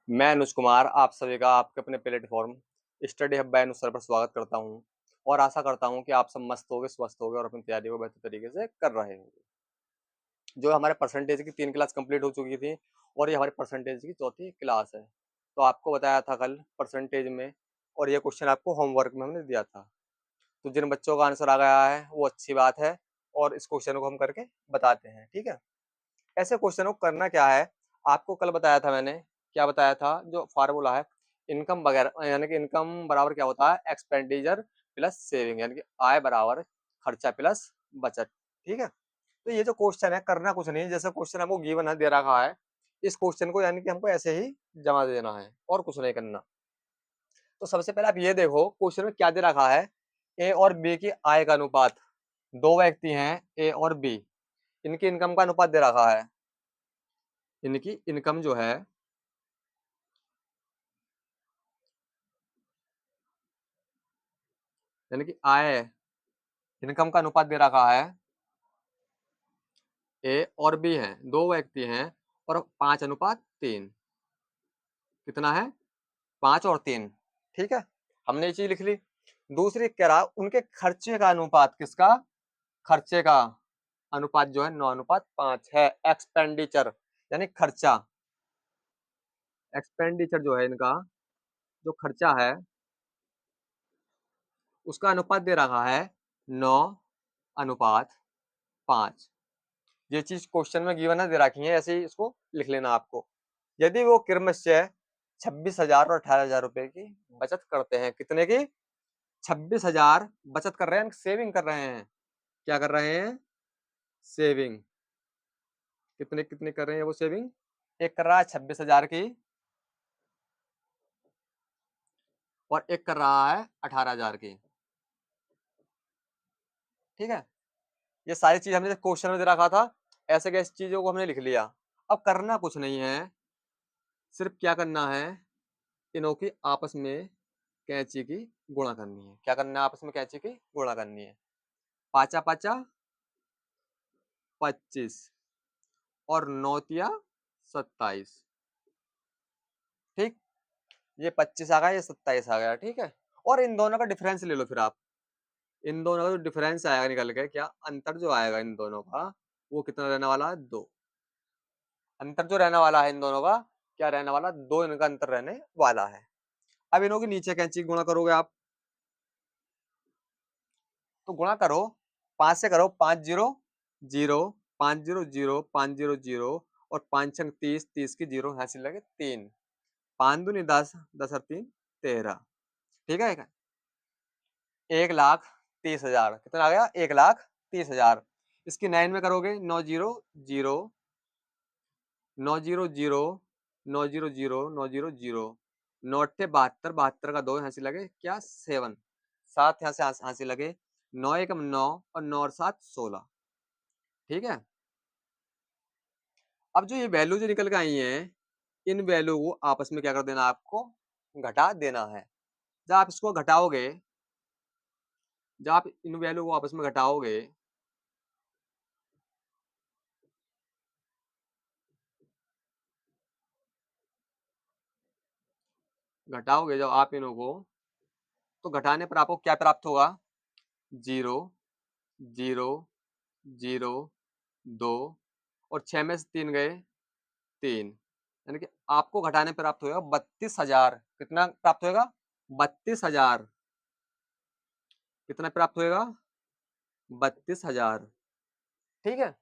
मैं अनुज कुमार आप सभी का आपके अपने प्लेटफॉर्म स्टडी हब बाय अनुज सर पर स्वागत करता हूं और आशा करता हूं कि आप सब मस्त होगे, स्वस्थ होगे और अपनी तैयारी को बेहतर तरीके से कर रहे होंगे। जो हमारे परसेंटेज की 3 क्लास कंप्लीट हो चुकी थी और ये हमारी परसेंटेज की चौथी क्लास है। तो आपको बताया था कल परसेंटेज में, और ये क्वेश्चन आपको होमवर्क में हमने दिया था। तो जिन बच्चों का आंसर आ गया है वो अच्छी बात है, और इस क्वेश्चन को हम करके बताते हैं, ठीक है। ऐसे क्वेश्चनों को करना क्या है, आपको कल बताया था मैंने। क्या बताया था? जो फार्मूला है इनकम वगैरह, यानी कि इनकम बराबर क्या होता है, एक्सपेंडिचर प्लस सेविंग, यानी कि आय बराबर खर्चा प्लस बचत, ठीक है। तो ये जो क्वेश्चन है, करना कुछ नहीं, जैसे क्वेश्चन हमको गिवन है, दे रखा है, इस क्वेश्चन को यानी कि हमको ऐसे ही जमा दे देना है और कुछ नहीं करना। तो सबसे पहले आप ये देखो क्वेश्चन में क्या दे रखा है, ए और बी की आय का अनुपात। दो व्यक्ति हैं ए और बी, इनकी इनकम का अनुपात दे रखा है। इनकी इनकम जो है, यानी कि आय, इनकम का अनुपात दे रखा है। ए और बी हैं, दो व्यक्ति हैं, और 5:3। कितना है? 5 और 3, ठीक है। हमने ये चीज लिख ली। दूसरी कह रहा उनके खर्चे का अनुपात, किसका? खर्चे का अनुपात जो है 9:5 है। एक्सपेंडिचर यानी खर्चा, एक्सपेंडिचर जो है इनका, जो खर्चा है उसका अनुपात दे रखा है 9:5। ये चीज क्वेश्चन में गिवन है, दे रखी है, ऐसे ही इसको लिख लेना आपको। यदि वो क्रमशः 26,000 और 18,000 रुपए की बचत करते हैं। कितने की? 26,000 बचत कर रहे हैं, सेविंग कर रहे हैं। क्या कर रहे हैं? सेविंग। कितने कितने कर रहे हैं वो सेविंग? एक कर रहा है 26,000 की, और एक कर रहा है 18,000 की, ठीक है। ये सारी चीज हमने क्वेश्चन में दे रखा था, ऐसे कैसे चीजों को हमने लिख लिया। अब करना कुछ नहीं है, सिर्फ क्या करना है, इनों की आपस में कैंची की गुणा करनी है। क्या करना है? आपस में कैंची की गुणा करनी है। पाँचा पाँचा 25 और 9 तिया 27, ठीक। ये 25 आ गया, ये 27 आ गया, ठीक है। और इन दोनों का डिफरेंस ले लो फिर आप। इन दोनों का जो डिफरेंस आएगा निकल के, क्या अंतर जो आएगा इन दोनों का, वो कितना रहने वाला है? 2। अंतर जो रहने वाला है इन दोनों का, क्या रहने वाला? 2 इनका अंतर रहने वाला है। अब इनों के नीचे कैंची गुणा करोगे आप, तो गुणा करो 5 से, करो 5 0 0, 5 0 0, 5 0 0, और 5 6 30, 30 की जीरो यहाँ से लगे 3। 5 दूनी 10, 10 और 3 13, ठीक है। 1,30,000 कितना आ गया? 1,30,000। इसकी 9 में करोगे 9 0 0, 9 0 0, 9 0 0, 9 0 0, 9 8 72, 72 का 2 यहाँ से लगे क्या? 7। 7 यहाँ से लगे, 9 1 9, और 9 और 7 16, ठीक है। अब जो ये वैल्यू जो निकल के आई है, इन वैल्यू को आपस में क्या कर देना, आपको घटा देना है। जब आप इसको घटाओगे, जब आप इन वैल्यू को आपस में घटाओगे, घटाओगे जब आप इनों को, तो घटाने पर आपको क्या प्राप्त होगा? 0 0 0 2, और 6 में से 3 गए 3, यानी कि आपको घटाने पर प्राप्त होगा 32,000। कितना प्राप्त होगा? 32,000। कितना प्राप्त होगा? 32,000, ठीक है।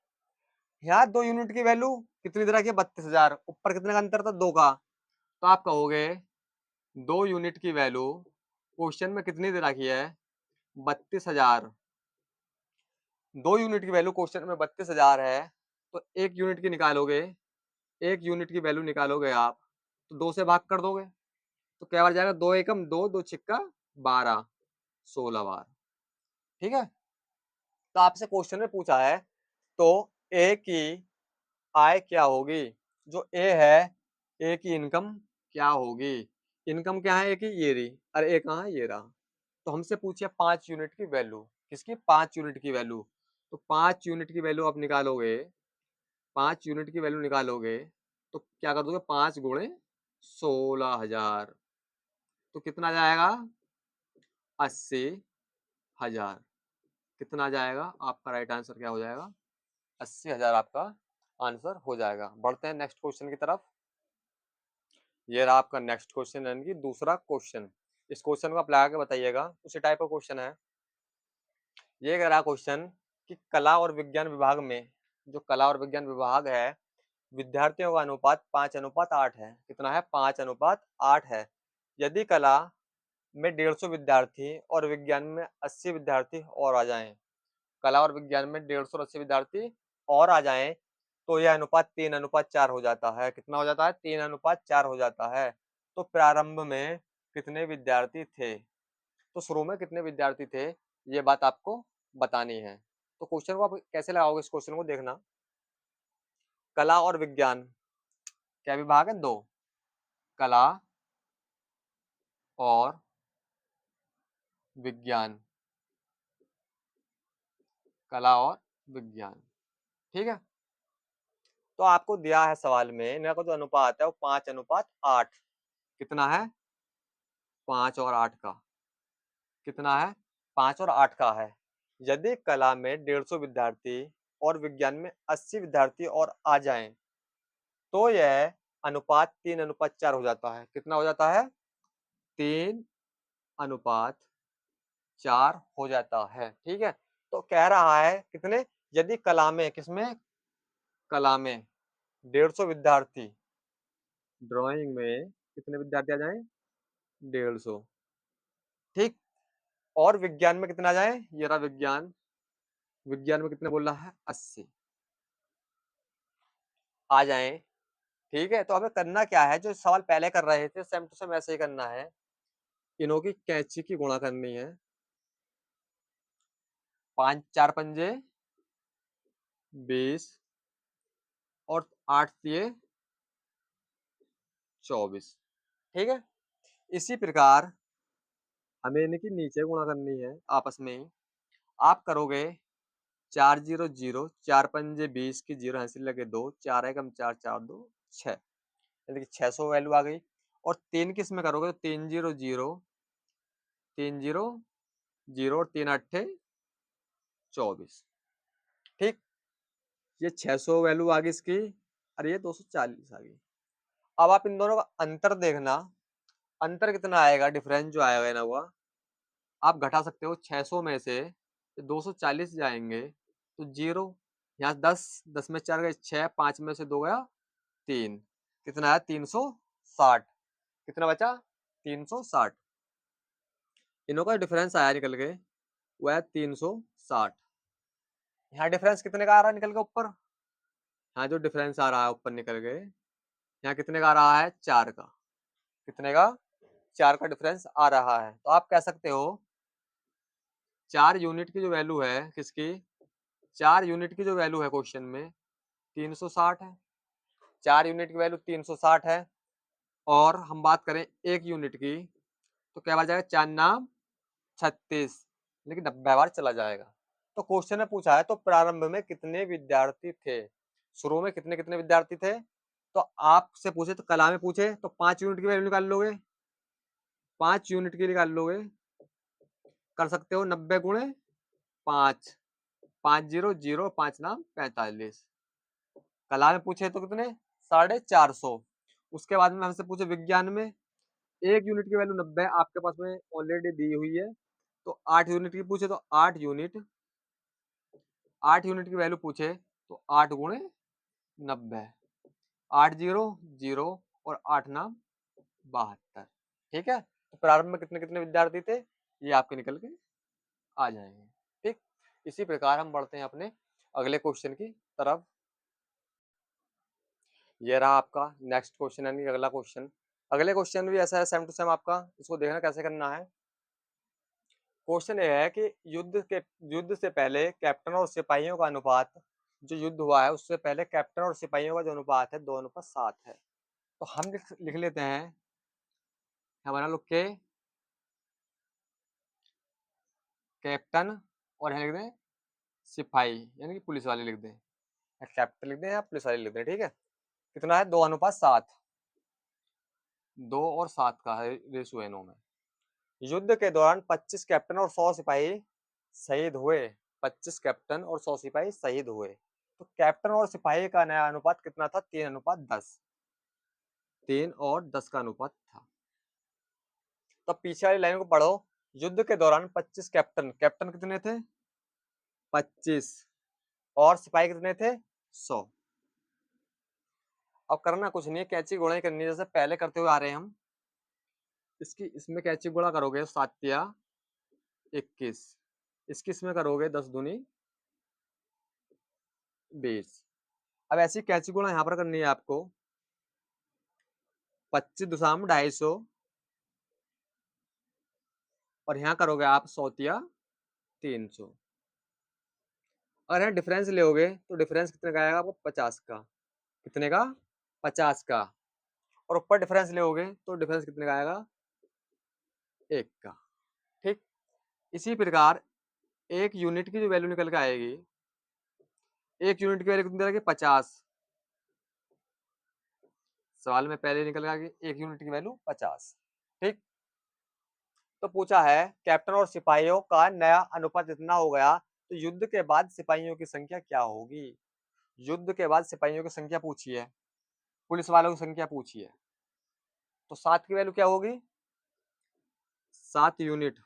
यहाँ 2 यूनिट की वैल्यू कितनी तरह की? 32,000। ऊपर कितने का अंतर था? 2 का। तो आप कहोगे 2 यूनिट की वैल्यू क्वेश्चन में कितनी दे रखी है? 32,000। 2 यूनिट की वैल्यू क्वेश्चन में 32,000 है, तो 1 यूनिट की निकालोगे, 1 यूनिट की वैल्यू निकालोगे आप, तो 2 से भाग कर दोगे, तो क्या बार जाएगा? 2 एकम 2, 2 छिक्का 12, 16 बार, ठीक है। तो आपसे क्वेश्चन में पूछा है, तो ए की आय क्या होगी? जो ए है, ए की इनकम क्या होगी? इनकम क्या है? ए की ये रही, अरे ए कहाँ है? ये रहा। तो हमसे पूछिए 5 यूनिट की वैल्यू। किसकी? 5 यूनिट की वैल्यू। तो 5 यूनिट की वैल्यू आप निकालोगे, 5 यूनिट की वैल्यू निकालोगे, तो क्या कर दोगे? 5 गुणे 16,000, तो कितना जाएगा 80,000। कितना जाएगा आपका राइट आंसर क्या हो जाएगा 80,000 आपका आंसर हो जाएगा। बढ़ते हैं नेक्स्ट क्वेश्चन की तरफ। ये रहा आपका नेक्स्ट क्वेश्चन यानी कि दूसरा क्वेश्चन। इस क्वेश्चन को आप लगा के बताइएगा, उसी टाइप का क्वेश्चन है। ये कह रहा क्वेश्चन कि कला और विज्ञान विभाग में, जो कला और विज्ञान विभाग है, विद्यार्थियों का अनुपात 5:8 है। कितना है 5:8 है। यदि कला में 150 विद्यार्थी और विज्ञान में 80 विद्यार्थी और आ जाएं, कला और विज्ञान में 150 और 80 विद्यार्थी और आ जाएं, तो यह अनुपात 3:4 हो जाता है। कितना हो जाता है 3:4 हो जाता है। तो प्रारंभ में कितने विद्यार्थी थे, तो शुरू में कितने विद्यार्थी थे, ये बात आपको बतानी है। तो क्वेश्चन को आप कैसे लगाओगे, इस क्वेश्चन को देखना। कला और विज्ञान क्या विभाग है, दो, कला और विज्ञान, कला और विज्ञान, ठीक है। तो आपको दिया है सवाल में, इनका जो अनुपात है वो 5:8। कितना है 5 और 8 का, कितना है 5 और 8 का है। यदि कला में 150 विद्यार्थी और विज्ञान में 80 विद्यार्थी और आ जाएं, तो यह अनुपात 3:4 हो जाता है। कितना हो जाता है 3:4 हो जाता है, ठीक है। तो कह रहा है कितने, यदि कला में, किसमें, कला में 150 विद्यार्थी, ड्राइंग में कितने विद्यार्थी आ जाएं 150, ठीक। और विज्ञान में कितना आ जाए, ये रहा विज्ञान, विज्ञान में कितने बोल रहा है 80 आ जाएं, ठीक है। तो हमें करना क्या है, जो सवाल पहले कर रहे थे सेम टू सेम ऐसे ही करना है। इनों की कैंची की गुणा करनी है। 5 4 पंजे 20 और 8 दिए 24, ठीक है। इसी प्रकार हमें इनकी नीचे गुणा करनी है आपस में ही। आप करोगे 4 0 0, 4 पंजे 20 की 0 हासिल लगे 2, 4 एकम 4 4 2 6, यानी कि 600 वैल्यू आ गई। और 3 किस में करोगे तो 3 0 0, 3 0 0 और 3 8 24, ठीक। ये 600 वैल्यू आ गई इसकी, और ये 240 आ गई। अब आप इन दोनों का अंतर देखना, अंतर कितना आएगा, डिफरेंस जो आएगा ना हुआ, आप घटा सकते हो। 600 में से 240 जाएंगे तो 0, यहाँ 10 10 में 4 गए 6, 5 में से 2 गया 3, कितना है 360, कितना बचा 360। इनों का डिफरेंस आया निकल के वो है 360। यहाँ डिफरेंस कितने का आ रहा है निकल के ऊपर, यहाँ जो डिफरेंस आ रहा है ऊपर निकल के, यहाँ कितने का आ रहा है 4 का, कितने का 4 का डिफरेंस आ रहा है। तो आप कह सकते हो 4 यूनिट की जो वैल्यू है किसकी, 4 यूनिट की जो वैल्यू है क्वेश्चन में 360 है। 4 यूनिट की वैल्यू 360 है। और हम बात करें 1 यूनिट की, तो क्या बन जाएगा 4 नाम 36, लेकिन 90 बार चला जाएगा। तो क्वेश्चन में पूछा है तो प्रारंभ में कितने विद्यार्थी थे, शुरू में कितने कितने विद्यार्थी थे। तो आपसे पूछे तो कला में पूछे तो 5 यूनिट की वैल्यू निकाल लोगे, 5 यूनिट की निकाल लोगे, कर सकते हो 90 गुणे 5, 5 0 0 5 नाम 45। कला में पूछे तो कितने 450। उसके बाद में हमसे पूछे विज्ञान में, 1 यूनिट की वैल्यू 90 आपके पास में ऑलरेडी दी हुई है। तो 8 यूनिट की पूछे तो 8 यूनिट, 8 यूनिट की वैल्यू पूछे तो 8 गुणे 90, 8 0 0 और 8 नाम 72, ठीक है। तो प्रारंभ में कितने कितने विद्यार्थी थे ये आपके निकल के आ जाएंगे, ठीक। इसी प्रकार हम बढ़ते हैं अपने अगले क्वेश्चन की तरफ। ये रहा आपका नेक्स्ट क्वेश्चन यानी अगला क्वेश्चन। अगले क्वेश्चन भी ऐसा है सेम टू सेम आपका, इसको देखना कैसे करना है। क्वेश्चन ये है कि युद्ध से पहले कैप्टन और सिपाहियों का अनुपात, जो युद्ध हुआ है उससे पहले कैप्टन और सिपाहियों का जो अनुपात है 2:7 है। तो हम लिख लेते हैं हमारा लोग के कैप्टन और लिख दें सिपाही यानी कि पुलिस वाले लिख दें, या कैप्टन लिख दें या पुलिस वाले लिख दें, ठीक है। कितना है 2:7। 2 और 7 का है रेशो में। युद्ध के दौरान 25 कैप्टन और 100 सिपाही शहीद हुए। 25 कैप्टन और 100 सिपाही शहीद हुए। तो कैप्टन और सिपाही का नया अनुपात कितना था? 3:10। 3 और 10 का अनुपात था। तो पीछे वाली लाइन को पढ़ो। युद्ध के दौरान 25 कैप्टन, कैप्टन कितने थे? 25 और सिपाही कितने थे? 100। अब करना कुछ नहीं है, कैंची गुणा ही करनी है जैसे पहले करते हुए आ रहे हैं हम। इसमें कैंची गुणा करोगे 7 या 21, इसकी इसमें करोगे 10 दूनी 20। अब ऐसी कैंची गुणा यहाँ पर करनी है आपको। 25 दशमलव 250 और यहाँ करोगे आप 100 या 300। अगर यहाँ डिफरेंस लोगे तो डिफरेंस कितने का आएगा आपको? 50 का। कितने का? 50 का। और ऊपर डिफरेंस लोगे तो डिफरेंस कितने का आएगा? 1 का। ठीक। इसी प्रकार एक यूनिट की जो वैल्यू निकल के आएगी, एक यूनिट की वैल्यू कितनी रहेगी? 50। सवाल में पहले निकल गया कि एक यूनिट की वैल्यू 50। ठीक। तो पूछा है कैप्टन और सिपाहियों का नया अनुपात जितना हो गया, तो युद्ध के बाद सिपाहियों की संख्या क्या होगी? युद्ध के बाद सिपाहियों की संख्या पूछी है, पुलिस वालों की संख्या पूछी है। तो 7 की वैल्यू क्या होगी? 7 यूनिट।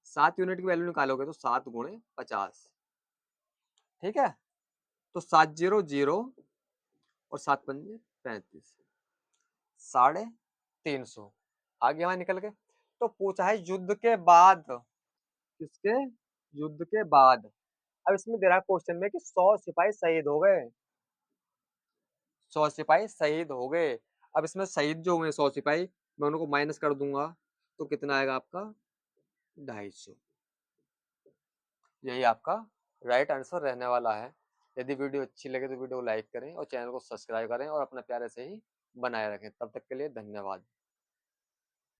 7 यूनिट की वैल्यू निकालोगे तो 7 गुणे 50। ठीक है। तो 700 और 7 पंजे 35, 350 आगे वहां निकल गए। तो पूछा है युद्ध के बाद, किसके? युद्ध के बाद। अब इसमें दे रहा है क्वेश्चन में कि 100 सिपाही शहीद हो गए। 100 सिपाही शहीद हो गए। अब इसमें शहीद जो हुए 100 सिपाही, मैं उनको माइनस कर दूंगा तो कितना आएगा आपका? 250। यही आपका राइट आंसर रहने वाला है। यदि वीडियो अच्छी लगे तो वीडियो को लाइक करें और चैनल को सब्सक्राइब करें और अपना प्यार ऐसे ही बनाए रखें। तब तक के लिए धन्यवाद।